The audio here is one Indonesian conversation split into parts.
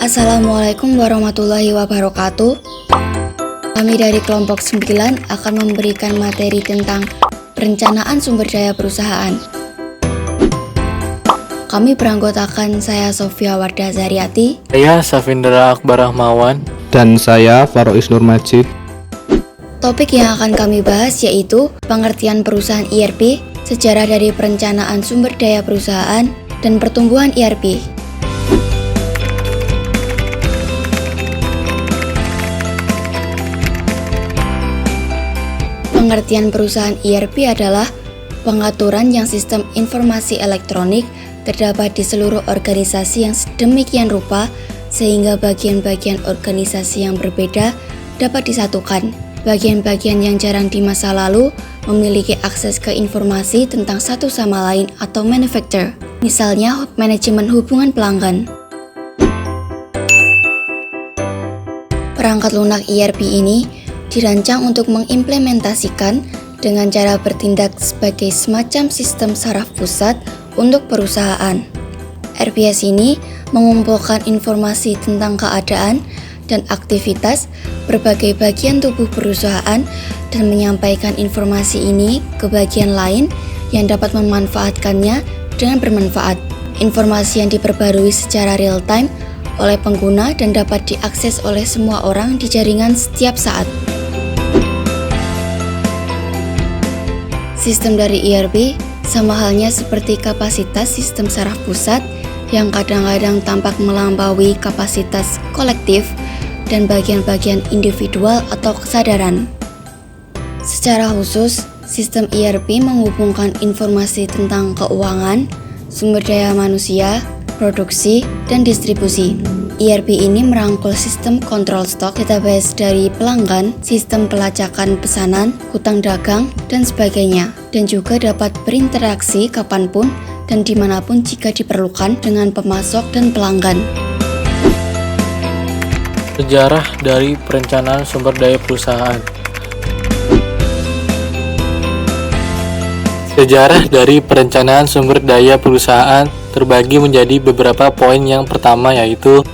Assalamualaikum warahmatullahi wabarakatuh. Kami dari kelompok 9 akan memberikan materi tentang perencanaan sumber daya perusahaan. Kami beranggotakan saya Sofia Wardah Zariati, Saya Safindra Akbar Rahmawan, dan saya Farois Nur Majid. Topik yang akan kami bahas yaitu pengertian perusahaan ERP, sejarah dari perencanaan sumber daya perusahaan, dan pertumbuhan ERP. Pengertian perusahaan ERP adalah pengaturan yang sistem informasi elektronik terdapat di seluruh organisasi yang sedemikian rupa sehingga bagian-bagian organisasi yang berbeda dapat disatukan. Bagian-bagian yang jarang di masa lalu memiliki akses ke informasi tentang satu sama lain atau manufacturer, misalnya manajemen hubungan pelanggan. Perangkat lunak ERP ini dirancang untuk mengimplementasikan dengan cara bertindak sebagai semacam sistem saraf pusat untuk perusahaan. RPS ini mengumpulkan informasi tentang keadaan dan aktivitas berbagai bagian tubuh perusahaan dan menyampaikan informasi ini ke bagian lain yang dapat memanfaatkannya dengan bermanfaat. Informasi yang diperbarui secara real time oleh pengguna dan dapat diakses oleh semua orang di jaringan setiap saat. Sistem dari ERP sama halnya seperti kapasitas sistem saraf pusat yang kadang-kadang tampak melampaui kapasitas kolektif dan bagian-bagian individual atau kesadaran. Secara khusus, sistem ERP menghubungkan informasi tentang keuangan, sumber daya manusia, produksi, dan distribusi. ERP ini merangkul sistem kontrol stok, database dari pelanggan, sistem pelacakan pesanan, hutang dagang, dan sebagainya, dan juga dapat berinteraksi kapanpun dan dimanapun jika diperlukan dengan pemasok dan pelanggan. sejarah dari perencanaan sumber daya perusahaan. Sejarah dari perencanaan sumber daya perusahaan terbagi menjadi beberapa poin. Yang pertama yaitu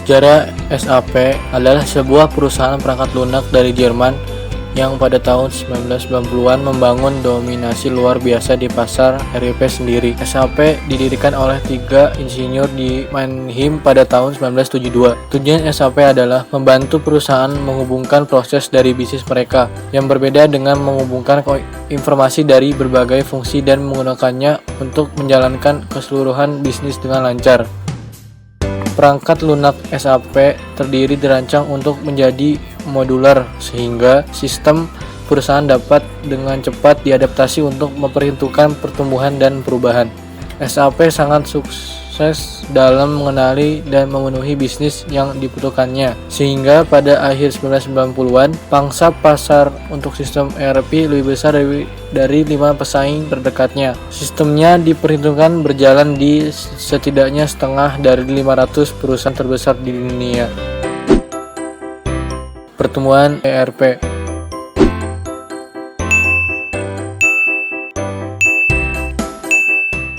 sejarah SAP adalah sebuah perusahaan perangkat lunak dari Jerman yang pada tahun 1990-an membangun dominasi luar biasa di pasar ERP sendiri. SAP didirikan oleh 3 insinyur di Mannheim pada tahun 1972. Tujuan SAP adalah membantu perusahaan menghubungkan proses dari bisnis mereka yang berbeda dengan menghubungkan informasi dari berbagai fungsi dan menggunakannya untuk menjalankan keseluruhan bisnis dengan lancar. Perangkat lunak SAP dirancang untuk menjadi modular sehingga sistem perusahaan dapat dengan cepat diadaptasi untuk memperhitungkan pertumbuhan dan perubahan. SAP sangat sukses dalam mengenali dan memenuhi bisnis yang dibutuhkannya, sehingga pada akhir 1990-an pangsa pasar untuk sistem ERP lebih besar dari 5 pesaing terdekatnya. Sistemnya diperhitungkan berjalan di setidaknya setengah dari 500 perusahaan terbesar di dunia. Pertumbuhan ERP.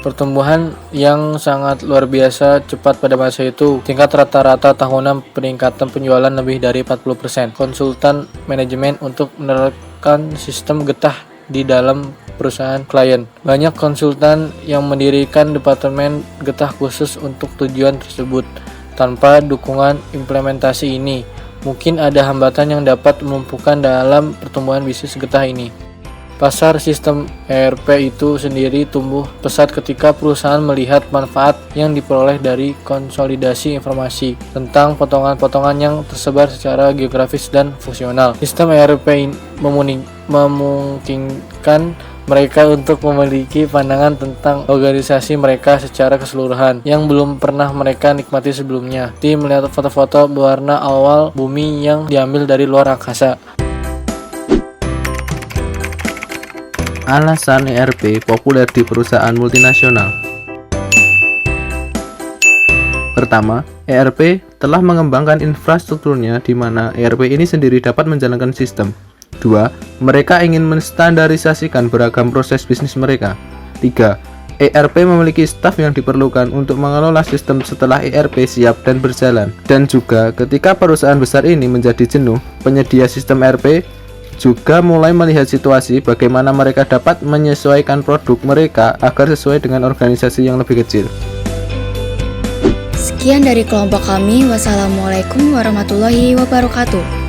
Pertumbuhan yang sangat luar biasa cepat pada masa itu. Tingkat rata-rata tahunan peningkatan penjualan lebih dari 40%. Konsultan manajemen untuk menerapkan sistem getah di dalam perusahaan klien. Banyak konsultan yang mendirikan departemen getah khusus untuk tujuan tersebut. Tanpa dukungan implementasi ini, mungkin ada hambatan yang dapat melumpuhkan dalam pertumbuhan bisnis getah ini. Pasar sistem ERP itu sendiri tumbuh pesat ketika perusahaan melihat manfaat yang diperoleh dari konsolidasi informasi tentang potongan-potongan yang tersebar secara geografis dan fungsional. Sistem ERP memungkinkan mereka untuk memiliki pandangan tentang organisasi mereka secara keseluruhan yang belum pernah mereka nikmati sebelumnya. Tim melihat foto-foto berwarna awal bumi yang diambil dari luar angkasa. Alasan ERP populer di perusahaan multinasional. Pertama, ERP telah mengembangkan infrastrukturnya di mana ERP ini sendiri dapat menjalankan sistem. 2. Mereka ingin menstandarisasikan beragam proses bisnis mereka. 3. ERP memiliki staf yang diperlukan untuk mengelola sistem setelah ERP siap dan berjalan. Dan juga ketika perusahaan besar ini menjadi jenuh, penyedia sistem ERP juga mulai melihat situasi bagaimana mereka dapat menyesuaikan produk mereka agar sesuai dengan organisasi yang lebih kecil. Sekian dari kelompok kami. Wassalamualaikum warahmatullahi wabarakatuh.